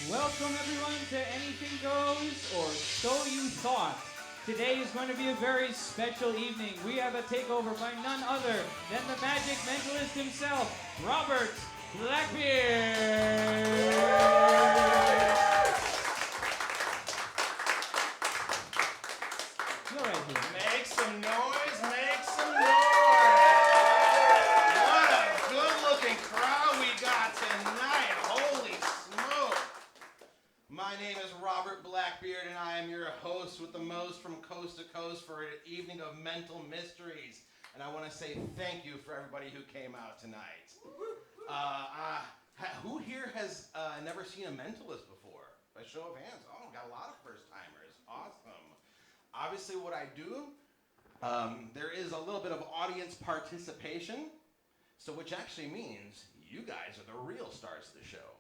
Welcome everyone to Anything Goes, or So You Thought. Today is going to be a very special evening. We have a takeover by none other than the magic mentalist himself, Robert Blackbeard. You're right here. Make some noise, make some noise. What a good-looking crowd we got tonight. Holy smoke. My name is Robert Blackbeard, and I am your host with the most from coast to coast for an evening of mental mysteries. And I want to say thank you for everybody who came out tonight. Who here has never seen a mentalist before? By show of hands. Oh, got a lot of first-timers. Awesome. Obviously, what I do, there is a little bit of audience participation, so which actually means you guys are the real stars of the show.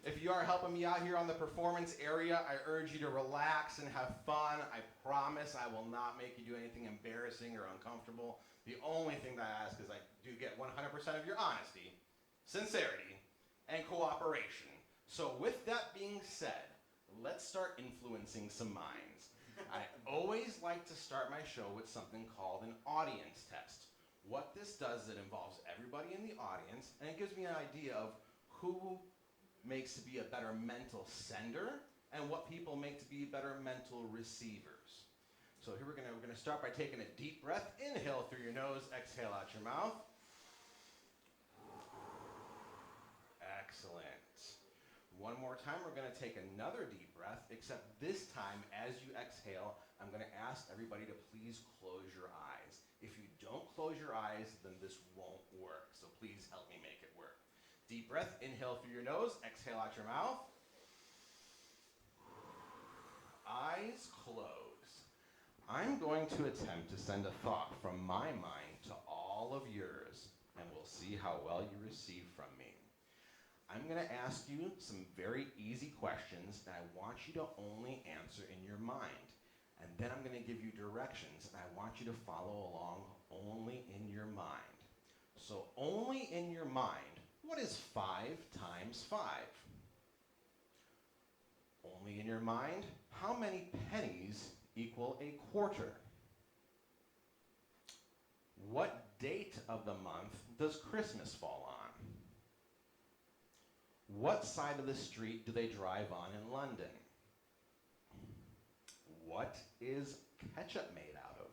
If you are helping me out here on the performance area, I urge you to relax and have fun. I promise I will not make you do anything embarrassing or uncomfortable. The only thing that I ask is I do get 100% of your honesty, sincerity, and cooperation. So with that being said, let's start influencing some minds. I always like to start my show with something called an audience test. What this does is it involves everybody in the audience, and it gives me an idea of who makes to be a better mental sender and what people make to be better mental receivers. So here we're gonna start by taking a deep breath. Inhale through your nose, exhale out your mouth. Excellent. One more time, we're gonna take another deep breath, except this time, as you exhale, I'm gonna ask everybody to please close your eyes. If you don't close your eyes, then this won't work, so please help me make it work. Deep breath, inhale through your nose, exhale out your mouth. Eyes closed. I'm going to attempt to send a thought from my mind to all of yours, and we'll see how well you receive from me. I'm going to ask you some very easy questions, and I want you to only answer in your mind. And then I'm going to give you directions, and I want you to follow along only in your mind. So only in your mind. What is 5 times 5? Only in your mind, how many pennies equal a quarter? What date of the month does Christmas fall on? What side of the street do they drive on in London? What is ketchup made out of?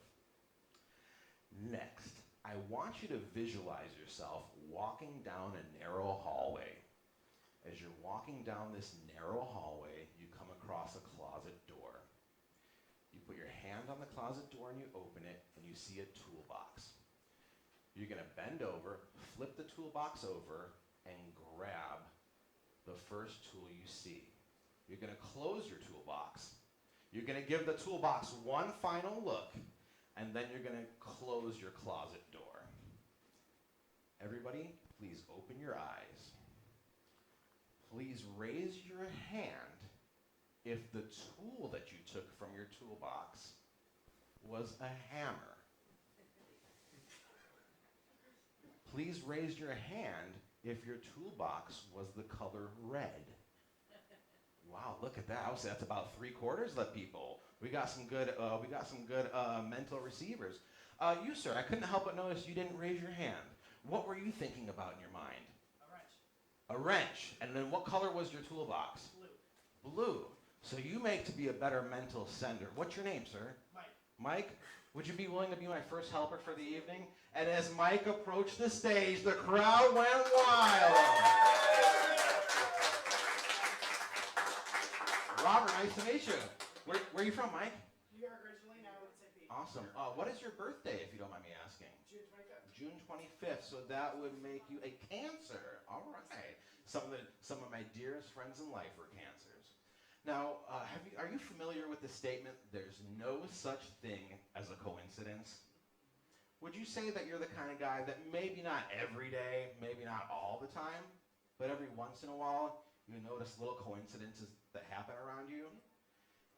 Next, I want you to visualize yourself walking down a narrow hallway. As you're walking down this narrow hallway, you come across a closet door. You put your hand on the closet door and you open it, and you see a toolbox. You're going to bend over, flip the toolbox over, and grab the first tool you see. You're going to close your toolbox. You're going to give the toolbox one final look, and then you're going to close your closet door. Everybody, please open your eyes. Please raise your hand if the tool that you took from your toolbox was a hammer. Please raise your hand if your toolbox was the color red. Wow, look at that. I would say that's about 3/4 of the people. We got some good mental receivers. You, sir, I couldn't help but notice you didn't raise your hand. What were you thinking about in your mind? A wrench. A wrench. And then what color was your toolbox? Blue. Blue. So you make to be a better mental sender. What's your name, sir? Mike. Mike, would you be willing to be my first helper for the evening? And as Mike approached the stage, the crowd went wild. Robert, nice to meet you. Where are you from, Mike? New York originally, now I live in St. Pete. Awesome. What is your birthday, if you don't mind me asking? June 25th. June 25th, so that would make you a Cancer. All right. Some of my dearest friends in life were Cancers. Now, are you familiar with the statement, there's no such thing as a coincidence? Would you say that you're the kind of guy that maybe not every day, maybe not all the time, but every once in a while, you notice little coincidences that happen around you?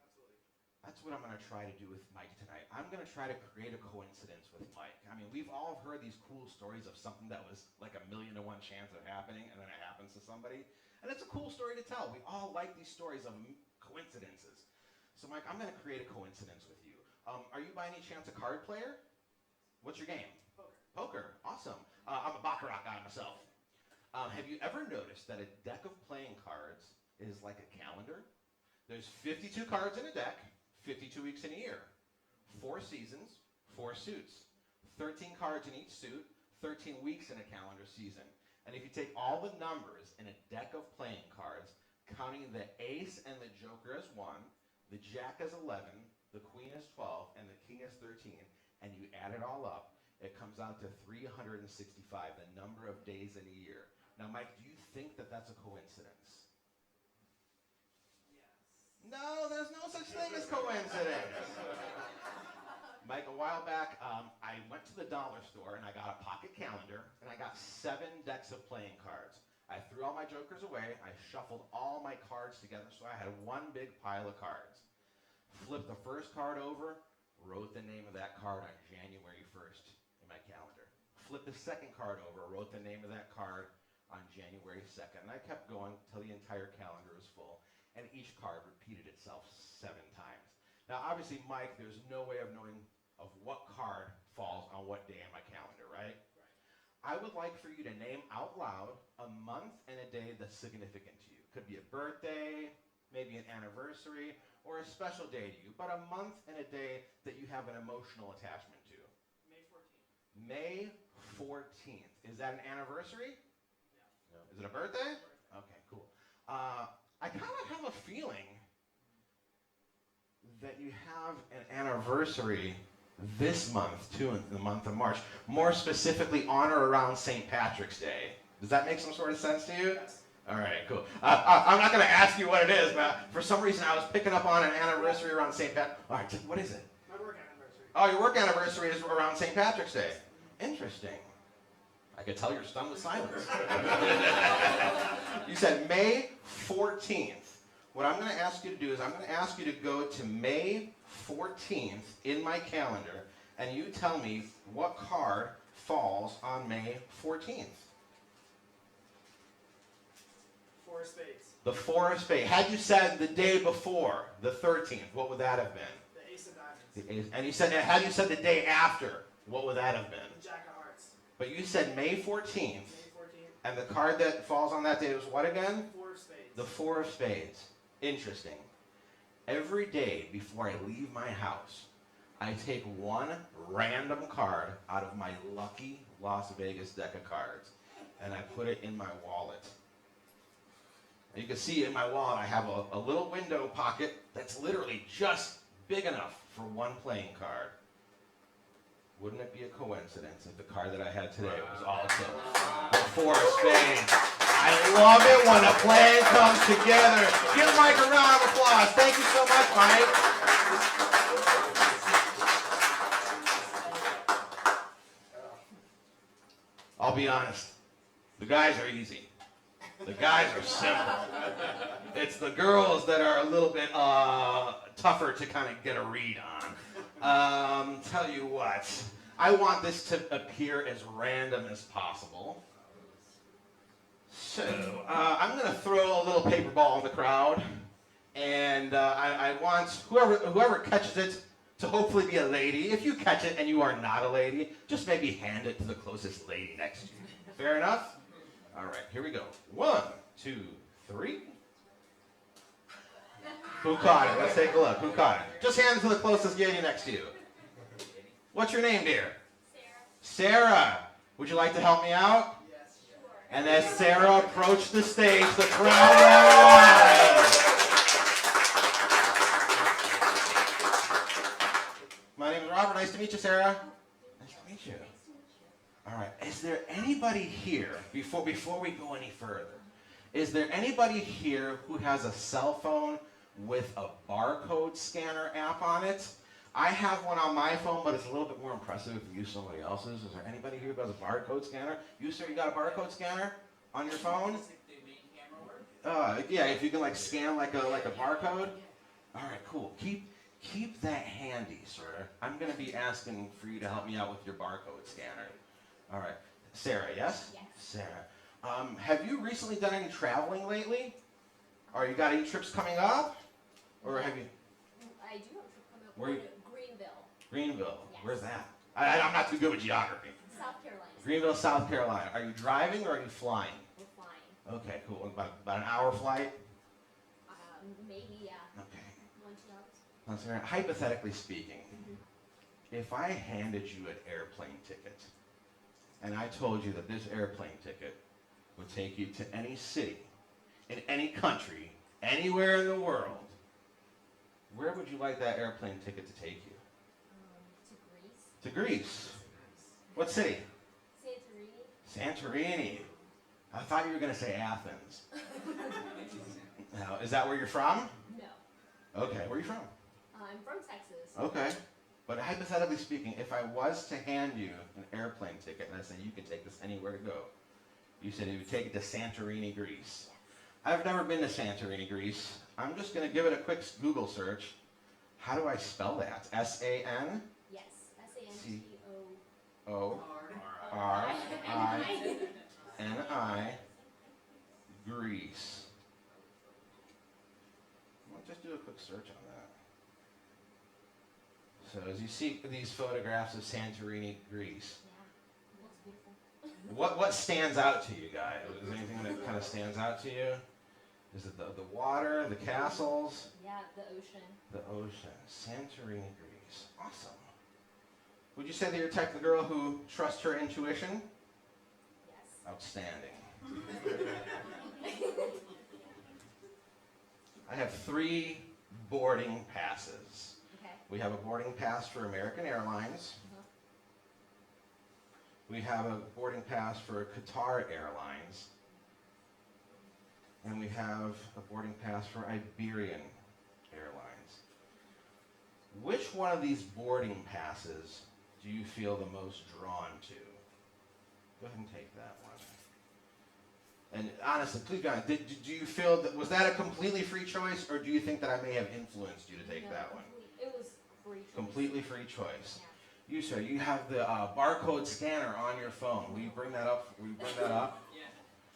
Absolutely. That's what I'm going to try to do with Mike tonight. I'm going to try to create a coincidence with Mike. I mean, we've all heard these cool stories of something that was like a 1,000,000 to 1 chance of happening, and then it happens to somebody. And it's a cool story to tell. We all like these stories of coincidences. So Mike, I'm going to create a coincidence with you. Are you by any chance a card player? What's your game? Poker. Awesome. I'm a baccarat guy myself. Have you ever noticed that a deck of playing cards is like a calendar? There's 52 cards in a deck, 52 weeks in a year, 4 seasons, 4 suits, 13 cards in each suit, 13 weeks in a calendar season. And if you take all the numbers in a deck of playing cards, counting the ace and the joker as 1, the jack as 11, the queen as 12, and the king as 13, and you add it all up, it comes out to 365, the number of days in a year. Now, Mike, do you think that that's a coincidence? Yes. No, there's no such thing as coincidence. Mike, a while back, I went to the dollar store and I got a pocket calendar and I got 7 decks of playing cards. I threw all my jokers away, I shuffled all my cards together so I had one big pile of cards. Flipped the first card over, wrote the name of that card on January 1st in my calendar. Flipped the second card over, wrote the name of that card on January 2nd. And I kept going until the entire calendar was full. And each card repeated itself 7 times. Now, obviously, Mike, there's no way of knowing of what card falls on what day in my calendar, right? I would like for you to name out loud a month and a day that's significant to you. Could be a birthday, maybe an anniversary, or a special day to you, but a month and a day that you have an emotional attachment to. May 14th. May 14th. Is that an anniversary? No. Is it a birthday? Okay, cool. I kind of have a feeling that you have an anniversary this month, too, in the month of March. More specifically, on or around St. Patrick's Day. Does that make some sort of sense to you? Yes. All right, cool. I'm not going to ask you what it is, but for some reason I was picking up on an anniversary around St. Patrick's. All right, what is it? My work anniversary. Oh, your work anniversary is around St. Patrick's Day. Interesting. I could tell you're stunned with silence. You said May 14th. What I'm going to ask you to do is I'm going to ask you to go to May 14th in my calendar, and you tell me what card falls on May 14th. 4 of spades. The 4 of spades. Had you said the day before, the 13th, what would that have been? The ace of diamonds. The ace. And you said, had you said the day after, what would that have been? The jack of hearts. But you said May 14th, May 14th. and the card that falls on that day was what again? 4 of spades. The 4 of spades. Interesting. Every day before I leave my house, I take one random card out of my lucky Las Vegas deck of cards, and I put it in my wallet. And you can see in my wallet I have a little window pocket that's literally just big enough for one playing card. Wouldn't it be a coincidence if the card that I had today was also the 4 of spades? I love it when a plan comes together. Give Mike a round of applause. Thank you so much, Mike. I'll be honest. The guys are easy. The guys are simple. It's the girls that are a little bit tougher to kind of get a read on. Tell you what, I want this to appear as random as possible. So, I'm going to throw a little paper ball in the crowd, and I want whoever catches it to hopefully be a lady. If you catch it and you are not a lady, just maybe hand it to the closest lady next to you. Fair enough? All right, here we go. 1, 2, 3. Who caught it? Let's take a look. Who caught it? Just hand it to the closest lady next to you. What's your name, dear? Sarah. Sarah, would you like to help me out? Yes. Sure. And as Sarah approached the stage, the crowd ran wide. My name is Robert. Nice to meet you, Sarah. Nice to meet you. All right. Is there anybody here, before we go any further, is there anybody here who has a cell phone with a barcode scanner app on it? I have one on my phone, but it's a little bit more impressive if you use somebody else's. Is there anybody here who has a barcode scanner? You, sir, you got a barcode scanner on your phone? Yeah, if you can like scan like a barcode. All right, cool. Keep that handy, sir. I'm going to be asking for you to help me out with your barcode scanner. All right. Sarah, yes? Yes. Sarah, Have you recently done any traveling lately? Or you got any trips coming up? Or have you? I do have a trip coming up. Where We're you- to Greenville, Greenville. Yes. Where's that? I'm not too good with geography. South Carolina. Greenville, South Carolina. Are you driving or are you flying? We're flying. Okay, cool. About an hour flight? Maybe, yeah. Okay. 1-2 hours. Now, hypothetically speaking, if I handed you an airplane ticket and I told you that this airplane ticket would take you to any city, in any country, anywhere in the world, where would you like that airplane ticket to take you? To Greece. To Greece. What city? Santorini. Santorini. I thought you were going to say Athens. Now, is that where you're from? No. Okay, where are you from? I'm from Texas. Okay. But hypothetically speaking, if I was to hand you an airplane ticket and I said you can take this anywhere to go, you said you would take it to Santorini, Greece. I've never been to Santorini, Greece. I'm just going to give it a quick Google search. How do I spell that? S-A-N? Yes. O S-A-N-T-O. R-I-N-I, Greece. I'll just do a quick search on that. So as you see these photographs of Santorini, Greece, Yeah. It looks beautiful. what stands out to you guys? Is there anything that kind of stands out to you? Is it the water, the castles? Yeah, the ocean. The ocean. Santorini, Greece. Awesome. Would you say that you're the type of girl who trusts her intuition? Yes. Outstanding. I have 3 boarding passes. Okay. We have a boarding pass for American Airlines. We have a boarding pass for Qatar Airlines. And we have a boarding pass for Iberian Airlines. Which one of these boarding passes do you feel the most drawn to? Go ahead and take that one. And honestly, please be honest, do you feel that, was that a completely free choice, or do you think that I may have influenced you to take No, that one? It was free choice. Completely free choice. Yeah. You, sir, you have the barcode scanner on your phone. Will you bring that up? Will you bring that up? Yeah.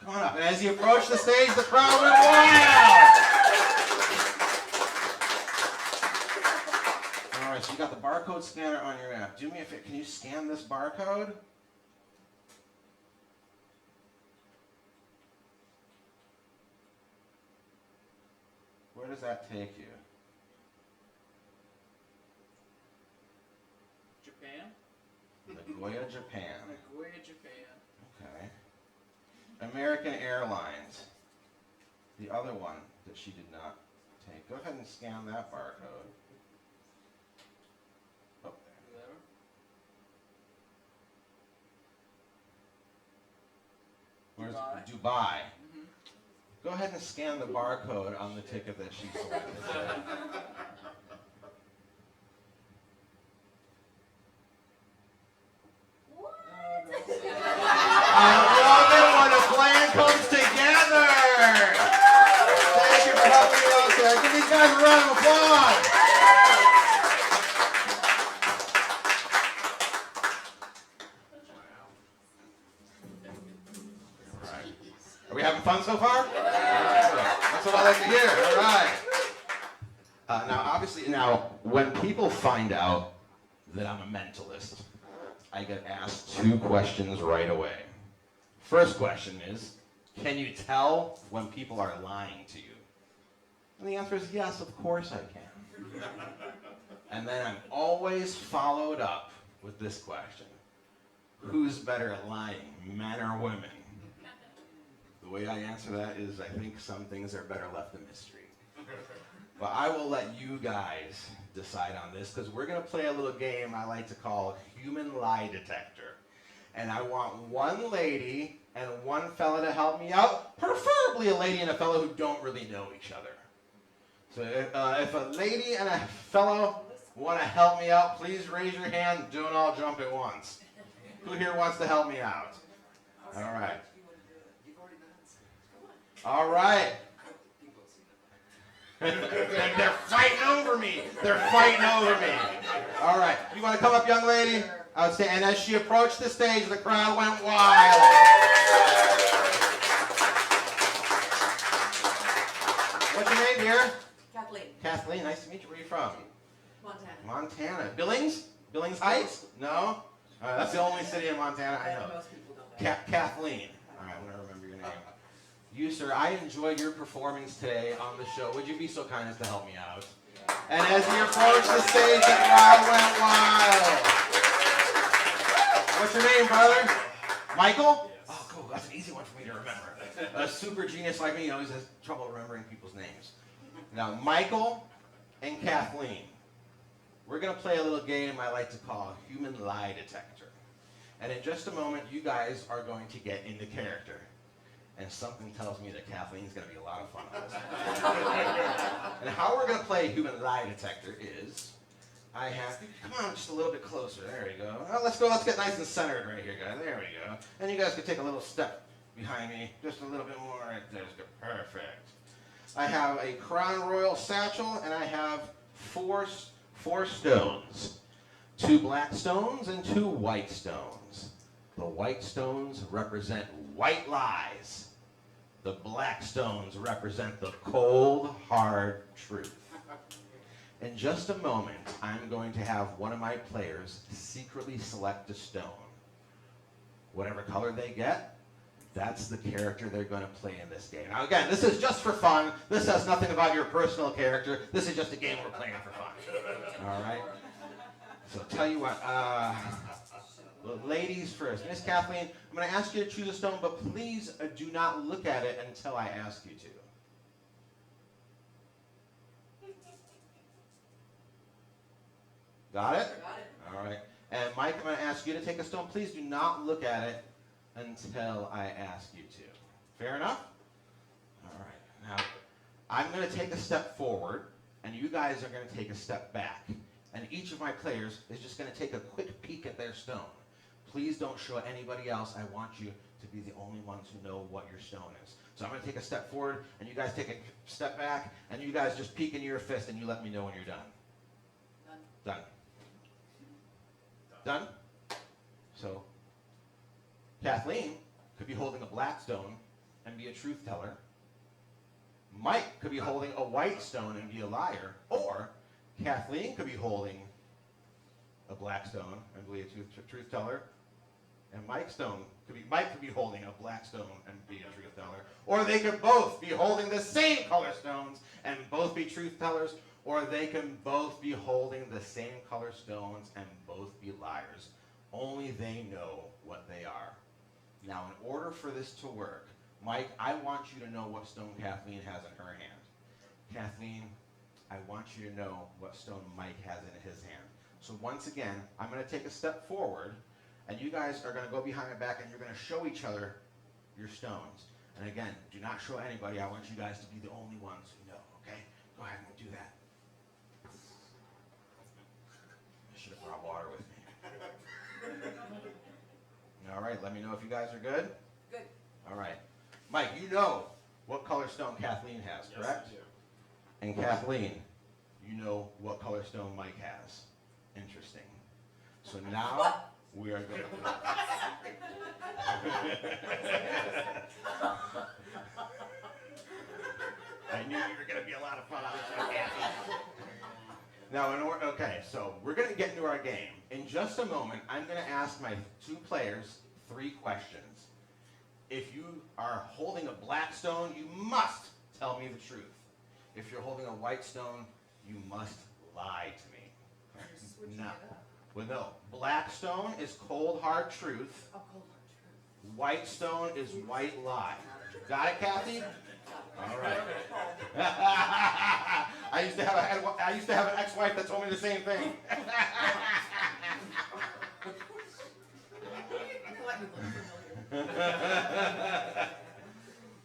Come on up. And as you approach the stage, the crowd went wild. All right, so you got the barcode scanner on your app. Do me a favor. Can you scan this barcode? Where does that take you? Japan. Nagoya, Japan. Nagoya, Japan. Okay. American Airlines. The other one that she did not take. Go ahead and scan that barcode. Oh, Whatever. where's Dubai. Dubai? Go ahead and scan the barcode on the ticket that she selected. What? I love it when a plan comes together! Thank you for helping me out there. Give these guys a round of applause! Alright. Are we having fun so far? That's what I like to hear. Alright. Now, when people find out that I'm a mentalist, I get asked 2 questions right away. First question is, can you tell when people are lying to you? And the answer is yes, of course I can. And then I'm always followed up with this question. Who's better at lying, men or women? The way I answer that is I think some things are better left a mystery. But I will let you guys decide on this because we're going to play a little game I like to call Human Lie Detector. And I want one lady and one fella to help me out, preferably a lady and a fellow who don't really know each other. So if a lady and a fellow want to help me out, please raise your hand. Don't all jump at once. Who here wants to help me out? All right. All right. They're fighting over me. They're fighting over me. All right. You want to come up, young lady? I would say, and as she approached the stage, the crowd went wild. here? Kathleen. Kathleen, nice to meet you. Where are you from? Montana. Montana. Billings? Billings Heights? No? All right, that's the only city in Montana I know. Most people don't know. Kathleen. All right, I'm going to remember your name. You, sir, I enjoyed your performance today on the show. Would you be so kind as to help me out? And as he approached the stage, the crowd went wild. What's your name, brother? Michael? Oh, cool. That's an easy one for me to remember. A super genius like me always has trouble remembering people's names. Now, Michael and Kathleen, we're going to play a little game I like to call Human Lie Detector. And in just a moment, you guys are going to get into character. And something tells me that Kathleen's going to be a lot of fun on this. And how we're going to play Human Lie Detector is, I have, come on, just a little bit closer. There we go. Well, let's get nice and centered right here, guys. There we go. And you guys can take a little step behind me, just a little bit more right there. Perfect. I have a Crown Royal satchel, and I have four stones. 2 black stones and 2 white stones. The white stones represent white lies. The black stones represent the cold, hard truth. In just a moment, I'm going to have one of my players secretly select a stone. Whatever color they get, that's the character they're going to play in this game. Now again, this is just for fun. This has nothing about your personal character. This is just a game we're playing for fun. All right? So tell you what, ladies first. Miss Kathleen, I'm going to ask you to choose a stone, but please do not look at it until I ask you to. Got it? Got it. All right. And Mike, I'm going to ask you to take a stone. Please do not look at it until I ask you to. Fair enough? All right. Now, I'm going to take a step forward, and you guys are going to take a step back. And each of my players is just going to take a quick peek at their stone. Please don't show anybody else. I want you to be the only ones who know what your stone is. So I'm going to take a step forward, and you guys take a step back, and you guys just peek into your fist, and you let me know when you're done. Done. Done? So, Kathleen could be holding a black stone and be a truth teller. Mike could be holding a white stone and be a liar. Or Kathleen could be holding a black stone and be a truth teller. And Mike could be holding a black stone and be a truth teller. Or they could both be holding the same color stones and both be truth tellers. Or they can both be holding the same color stones and both be liars. Only they know what they are. Now, in order for this to work, Mike, I want you to know what stone Kathleen has in her hand. Kathleen, I want you to know what stone Mike has in his hand. So once again, I'm going to take a step forward, and you guys are going to go behind my back, and you're going to show each other your stones. And again, do not show anybody. I want you guys to be the only ones who know, okay? Go ahead and do that. I should have brought water with me. All right, let me know if you guys are good. Good. All right. Mike, you know what color stone Kathleen has, correct? Yes, And Kathleen, you know what color stone Mike has. Interesting. So now we are going to... I knew you were going to be a lot of fun on this one, Kathy. Now, okay, so we're going to get into our game. In just a moment, I'm going to ask my 2 players 3 questions. If you are holding a black stone, you must tell me the truth. If you're holding a white stone, you must lie to me. Switching No. it up. Well, no. Black stone is cold, hard truth. Oh, cold hard truth. White stone is white lie. Got it, Kathy? All right. I used to have an ex-wife that told me the same thing.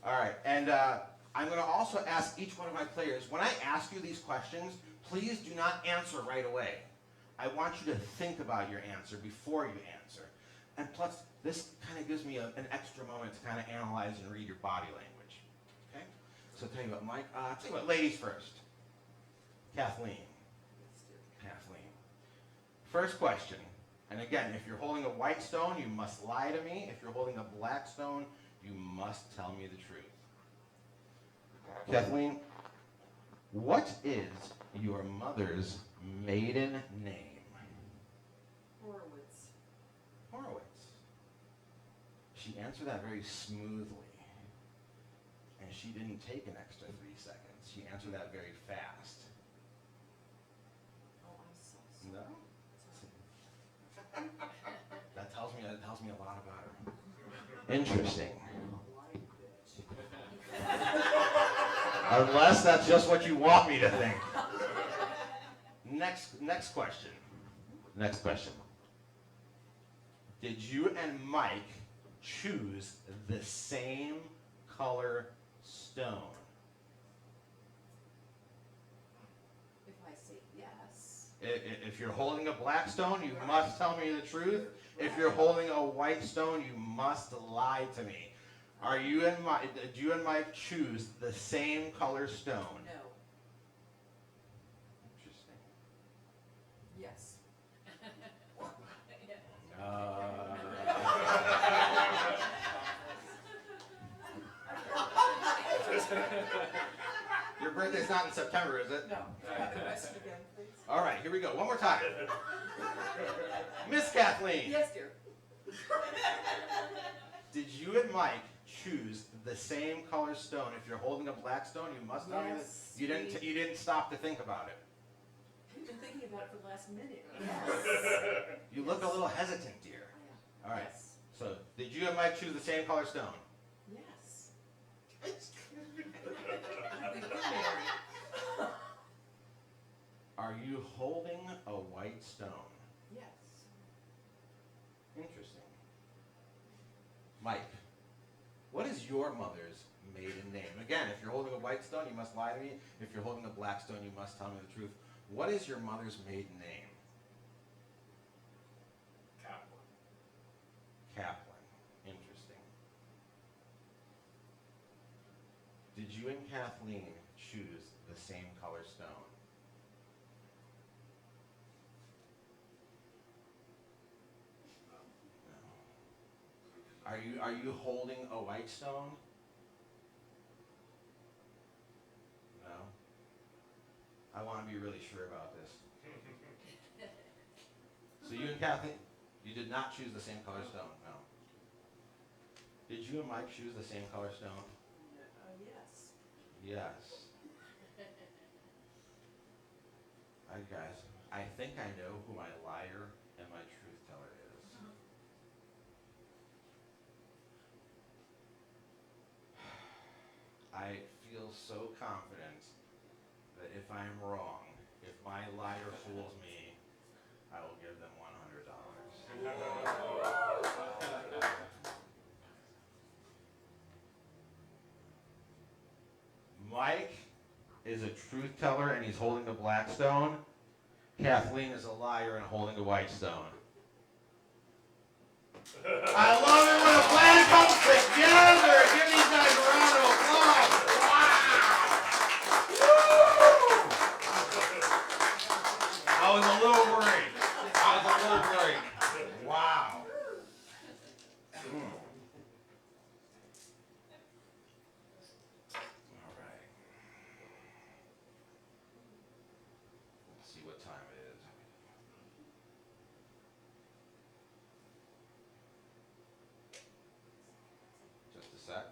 All right, and I'm going to also ask each one of my players, when I ask you these questions, please do not answer right away. I want you to think about your answer before you answer. And plus, this kind of gives me an extra moment to kind of analyze and read your body language. Okay? So tell you what, Mike, tell you what, ladies first. Kathleen. Kathleen. First question. And again, if you're holding a white stone, you must lie to me. If you're holding a black stone, you must tell me the truth. Kathleen, What is your mother's maiden name? Horowitz. Horowitz. She answered that very smoothly. And she didn't take an extra 3 seconds. She answered that very fast. Oh, I'm so sorry. No? That tells me a lot about her. Interesting. Unless that's just what you want me to think. Next question. Next question. Did you and Mike choose the same color stone? If I say yes. If you're holding a black stone, you must tell me the truth. If you're holding a white stone, you must lie to me. Did you and Mike choose the same color stone? No. Interesting. Yes. Your birthday's not in September, is it? No. The question again, please. All right, here we go. One more time. Miss Kathleen, Yes, dear. did you and Mike choose the same color stone? If you're holding a black stone, you must tell me that Yes, you didn't stop to think about it. I've been thinking about it for the last minute. Yes. You look a little hesitant, dear. All right. Yes. So, did you and Mike choose the same color stone? Yes. We've been married. Are you holding a white stone? Yes. Interesting. Mike, what is your mother's maiden name? Again, if you're holding a white stone, you must lie to me. If you're holding a black stone, you must tell me the truth. What is your mother's maiden name? Kaplan. Kaplan. Interesting. Did you and Kathleen choose the same color stone? No. Are you holding a white stone? No. I want to be really sure about this. So you and Kathleen, you did not choose the same color stone? No. Did you and Mike choose the same color stone? Yes. Yes. Guys, I think I know who my liar and my truth teller is. I feel so confident that if I'm wrong, if my liar fools me, I will give them $100. Mike is a truth teller and he's holding the black stone. Kathleen is a liar and holding the white stone. I love it when a plan comes together. Give these guys a round of applause. Wow. I was a little worried. Wow. All right. Let's see what time it is. Just a sec.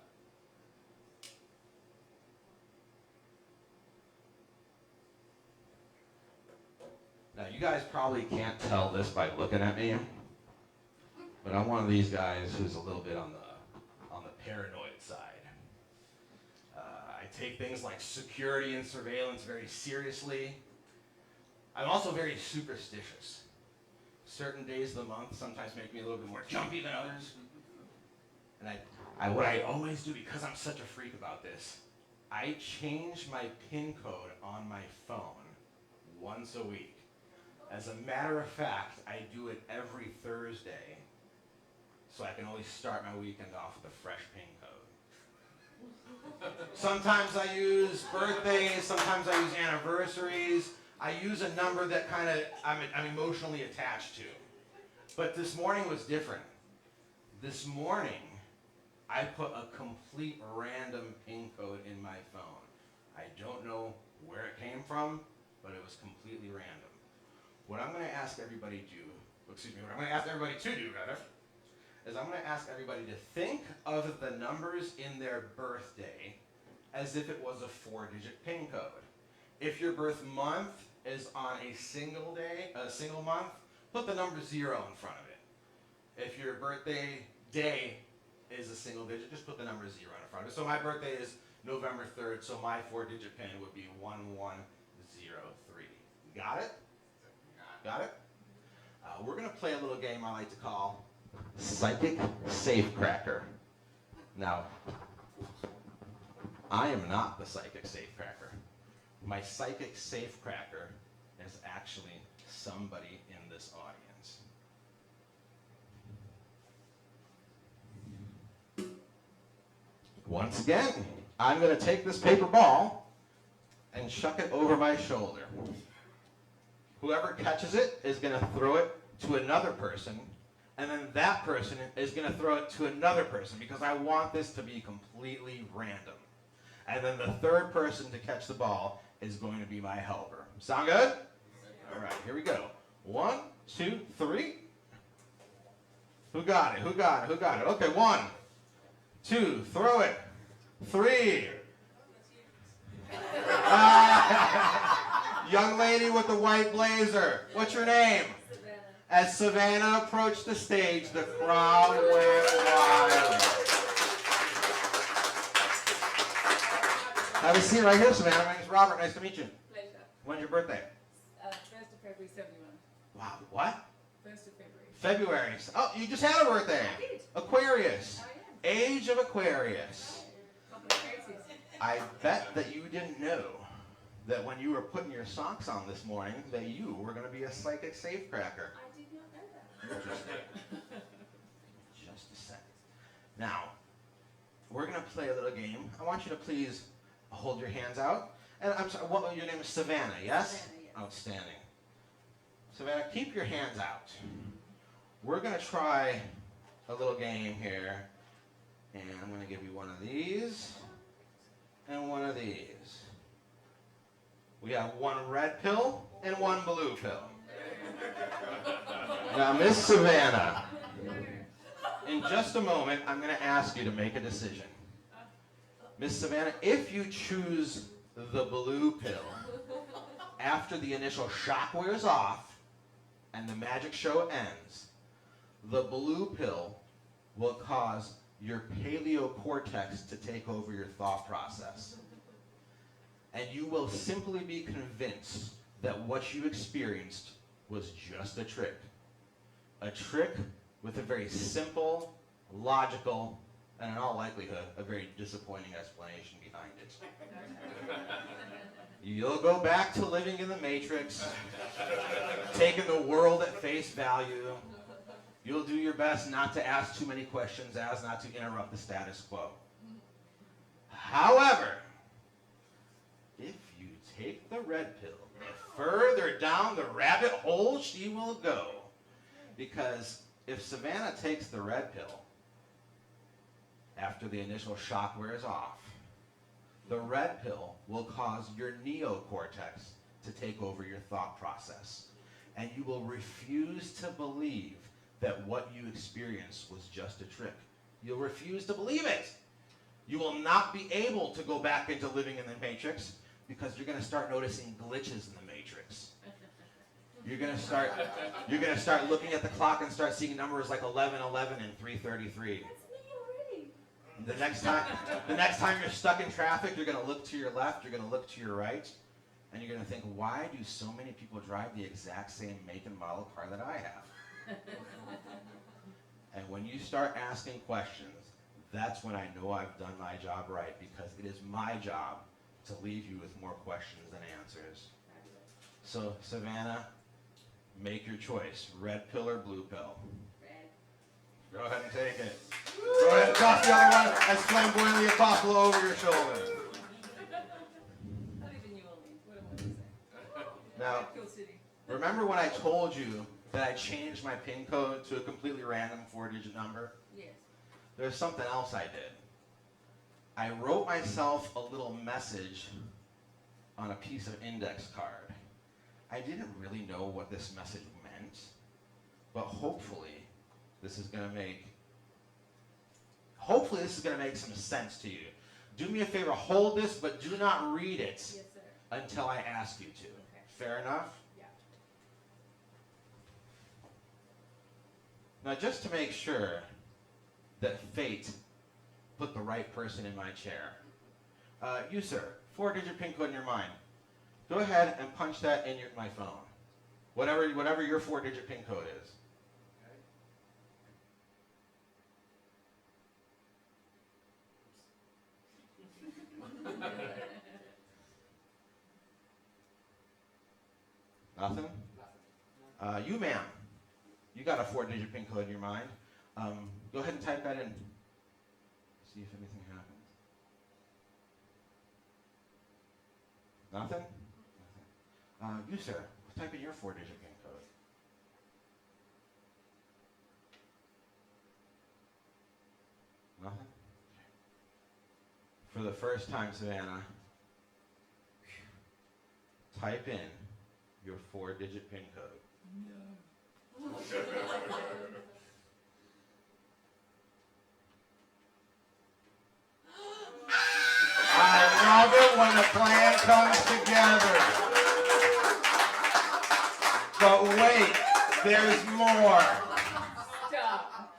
Now, you guys probably can't tell this by looking at me, but I'm one of these guys who's a little bit on the paranoid side. I take things like security and surveillance very seriously. I'm also very superstitious. Certain days of the month sometimes make me a little bit more jumpy than others. And what I always do, because I'm such a freak about this, I change my PIN code on my phone once a week. As a matter of fact, I do it every Thursday, so I can always start my weekend off with a fresh PIN code. Sometimes I use birthdays, sometimes I use anniversaries. I use a number that I'm emotionally attached to. But this morning was different. This morning, I put a complete random PIN code in my phone. I don't know where it came from, but it was completely random. What I'm going to ask everybody to do, what I'm going to ask everybody to do, rather, is I'm going to ask everybody to think of the numbers in their birthday as if it was a 4-digit PIN code. If your birth month is on a single day, a single month, put the number 0 in front of it. If your birthday day is a single digit, just put the number 0 in front of it. So my birthday is November 3rd, so my 4-digit PIN would be 1103. Got it? Got it? We're going to play a little game I like to call Psychic Safecracker. Now, I am not the Psychic Safecracker. My Psychic Safecracker is actually somebody in this audience. Once again, I'm going to take this paper ball and chuck it over my shoulder. Whoever catches it is going to throw it to another person, and then that person is going to throw it to another person because I want this to be completely random. And then the third person to catch the ball is going to be my helper. Sound good? All right, here we go. 1, 2, 3. Who got it? Who got it? Who got it? Okay, 1, 2, throw it. 3. Young lady with the white blazer. What's your name? Savannah. As Savannah approached the stage, the crowd went wild. Have a seat right here, Savannah. My name's Robert. Nice to meet you. Pleasure. When's your birthday? 1st of February, 71. Wow, what? 1st of February. February. Oh, you just had a birthday. I did. Aquarius. I am. Age of Aquarius. Couple of crazies. I bet that you didn't know that when you were putting your socks on this morning that you were going to be a psychic safecracker. I did not know that. Interesting. Just a second. Now, we're going to play a little game. I want you to please hold your hands out. And I'm sorry, your name is Savannah, yes? Savannah, yes. Outstanding. Savannah, keep your hands out. We're going to try a little game here. And I'm going to give you one of these and one of these. We have one red pill and one blue pill. Now, Miss Savannah, in just a moment, I'm going to ask you to make a decision. Miss Savannah, if you choose the blue pill, after the initial shock wears off and the magic show ends, the blue pill will cause your paleocortex to take over your thought process. And you will simply be convinced that what you experienced was just a trick. A trick with a very simple, logical, and in all likelihood, a very disappointing explanation behind it. You'll go back to living in the Matrix, taking the world at face value. You'll do your best not to ask too many questions as not to interrupt the status quo. However, if you take the red pill, the further down the rabbit hole she will go. Because if Savannah takes the red pill, after the initial shock wears off, the red pill will cause your neocortex to take over your thought process. And you will refuse to believe that what you experienced was just a trick. You'll refuse to believe it. You will not be able to go back into living in the Matrix because you're going to start noticing glitches in the Matrix. You're going to start looking at the clock and start seeing numbers like 11:11 and 3:33. That's me already. The next time you're stuck in traffic, you're going to look to your left, you're going to look to your right, and you're going to think, why do so many people drive the exact same make and model car that I have? And when you start asking questions, that's when I know I've done my job right, because it is my job to leave you with more questions than answers. So, Savannah, make your choice. Red pill or blue pill? Red. Go ahead and take it. Go ahead and toss the other one as flamboyantly as possible over your shoulder. I live in New Orleans. What am I going to say? Now, Kill City. remember when I told you that I changed my PIN code to a completely random 4-digit number? Yes. There's something else I did. I wrote myself a little message on a piece of index card. I didn't really know what this message meant, but hopefully this is going to make some sense to you. Do me a favor, hold this, but do not read it Yes, sir. until I ask you to. Okay. Fair enough? Yeah. Now, just to make sure that fate put the right person in my chair, you, sir, 4-digit PIN code in your mind. Go ahead and punch that in my phone. Whatever your 4-digit PIN code is. Nothing? You, ma'am, you got a 4-digit PIN code in your mind. Go ahead and type that in. See if anything happens. Nothing? You, sir, type in your 4-digit PIN code. Nothing? For the first time, Savannah, type in your 4-digit PIN code. I love it when a plan comes together. But wait, there's more. Stop.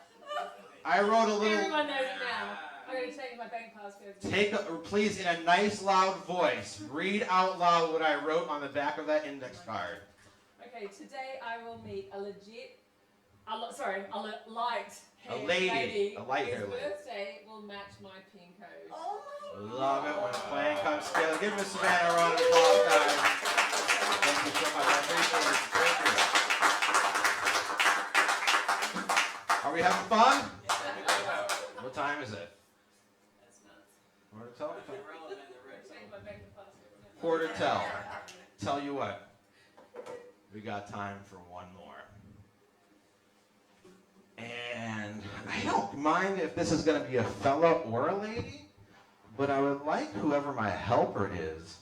I wrote a little. Everyone knows now. I'm going to change my bank passcode. Please, in a nice loud voice, read out loud what I wrote on the back of that index card. Okay, today I will meet a light A lady, a light hair whose lady. birthday will match my PIN code. Oh my Love it when a plan comes together. Give Miss Savannah a round of applause, guys. Thank you so much. I appreciate it. Thank you. Are we having fun? What time is it? That's nuts. Quarter till? Change my bank passcode. Quarter till. Tell you what, we got time for one more. And I don't mind if this is going to be a fella or a lady, but I would like whoever my helper is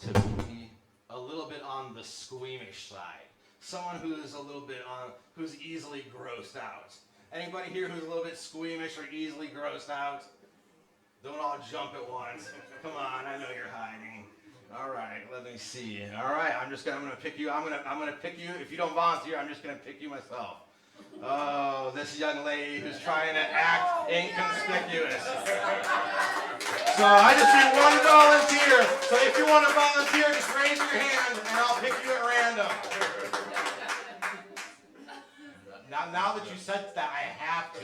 to be a little bit on the squeamish side. Someone who's a little bit who's easily grossed out. Anybody here who's a little bit squeamish or easily grossed out? Don't all jump at once. Come on, I know you're hiding. All right, let me see. All right, I'm gonna pick you. I'm gonna pick you. If you don't volunteer, I'm just gonna pick you myself. Oh, this young lady who's trying to act inconspicuous. So I just need one volunteer. So if you want to volunteer, just raise your hand and I'll pick you at random. Now that you said that, I have to.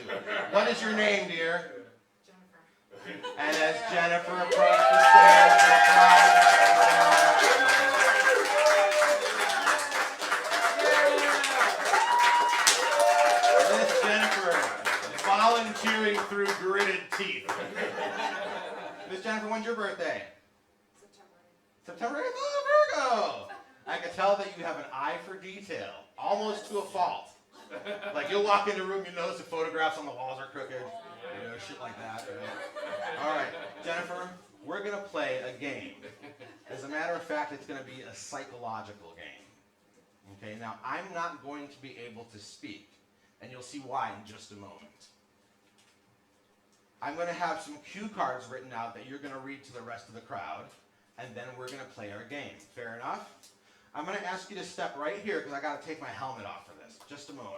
What is your name, dear? Jennifer. And as Jennifer approached the stage, Miss Jennifer, volunteering through gritted teeth. Miss Jennifer, when's your birthday? September 8th? Oh, Virgo! I can tell that you have an eye for detail, almost to a fault. Like you'll walk into a room, you notice the photographs on the walls are crooked, shit like that. Right? All right, Jennifer, we're gonna play a game. As a matter of fact, it's gonna be a psychological game. Okay, now I'm not going to be able to speak, and you'll see why in just a moment. I'm gonna have some cue cards written out that you're gonna read to the rest of the crowd, and then we're gonna play our game. Fair enough? I'm gonna ask you to step right here because I gotta take my helmet off for this. Just a moment.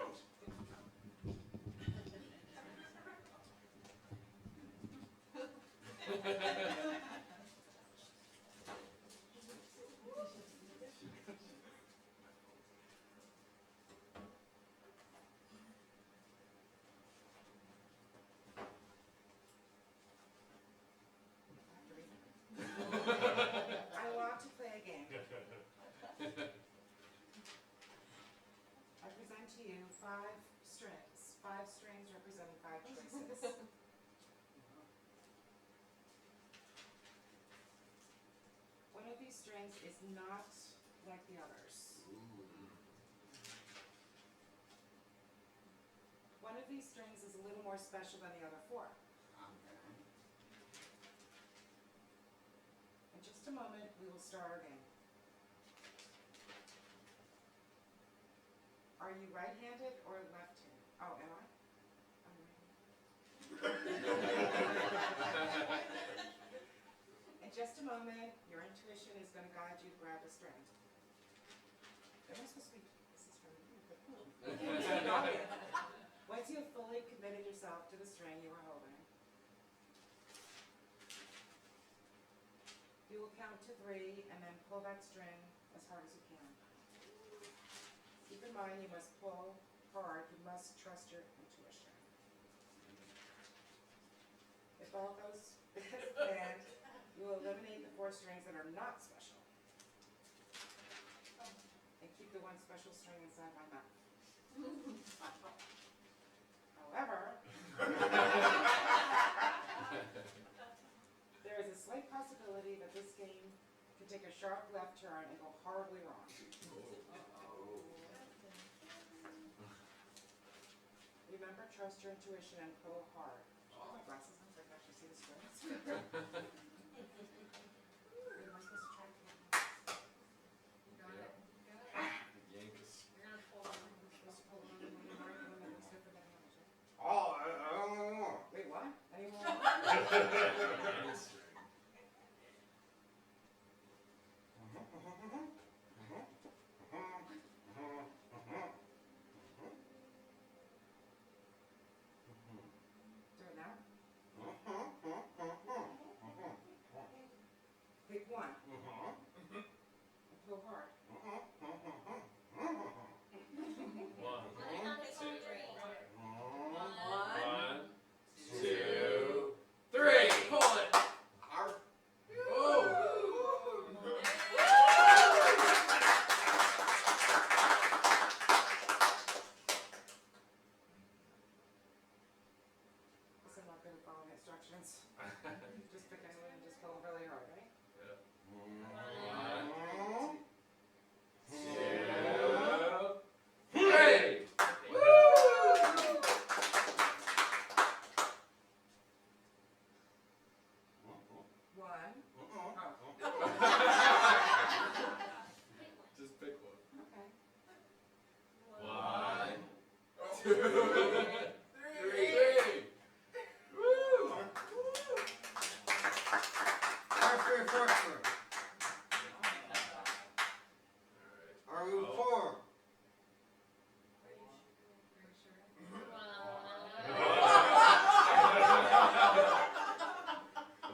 I want to play a game. I present to you 5 strings representing 5 choices. One of these strings is not like the others. One of these strings is a little more special than the other 4. And just a moment, we will start our game. Are you right-handed or left-handed? Oh, am I? I'm right-handed. In just a moment, your intuition is going to guide you to grab a string. Am I supposed to be? This is for you. Once you have fully committed yourself to the string you are holding, you will count to 3 and then pull that string as hard as you can. Keep in mind you must pull hard, you must trust your intuition. If all goes as planned, you will eliminate the 4 strings that are not special. And keep the 1 special string inside my mouth. However, there is a slight possibility that this game can take a sharp left turn and go horribly wrong. Remember, trust your intuition and pull hard. Oh, my glasses on so I can actually see the strings. Am I supposed to try to get them? You got it. You got it. Yankees. You're gonna pull on. I'm supposed to pull on the one that looks different than the others, right? Oh, I don't know. Wait, what? Any more? Do it now. Pick 1 and pull hard. One, two, 3. Pull it. Guess I'm not good at following instructions. Just pick anyone and just pull really hard, right? One, two, 3. One. Just pick one. Okay. 1, 2, 3. Woo! Are we 4?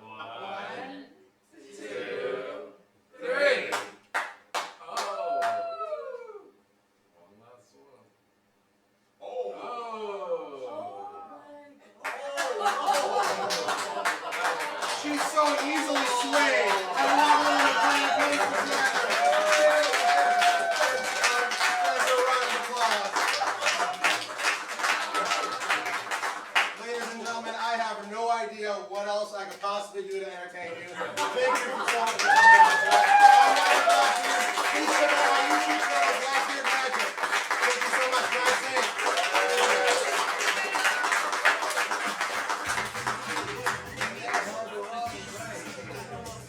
One, 2, 3. Oh. One last one. Oh. She's so easily swayed. I'm not willing to play a game together. That's a round of applause. Ladies and gentlemen, I have no idea what else I could possibly do to entertain you. Thank you for so much for coming out. I'm Mike Blackbeard. Please check out my YouTube channel.